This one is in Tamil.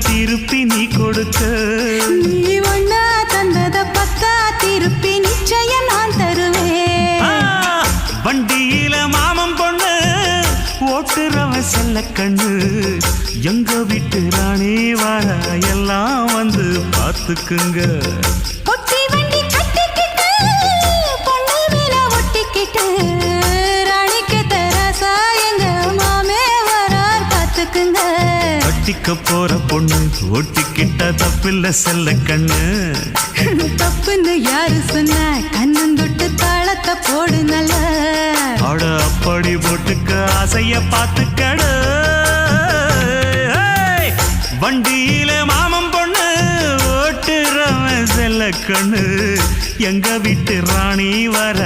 திருப்பி நீ கொடுக்க. நீ ஒண்ணா தந்தத பத்தா திருப்பி நிச்சயம் நான் தருவேன். வண்டியில மாமன் பொண்ணு ஓட்டுறவன் செல்ல கண்ணு, எங்க வீட்டு ராணி வர எல்லாம் வந்து பார்த்துக்குங்க. ஒட்டி வண்டி கட்டிக்கிட்டு பொண்ணு மேல ஒட்டிக்கிட்டு ராணிக்கு தராசா எங்க மாமே வரார் பார்த்துக்குங்க. ஒட்டிக்க போற பொண்ணு ஒட்டிக்கிட்ட தப்பில்ல செல்ல கண்ணு. தப்புன்னு யாரு சொன்ன கண்ணந்தொட்டு தாளத்தை போடு நல்ல. அட அப்படி போட்டுக்க ஆசைய பார்த்துக்கடு. வண்டியில மாமன் பொண்ணு ஓட்டுறவன் செல்ல கண்ணு, எங்க வீட்டு ராணி வர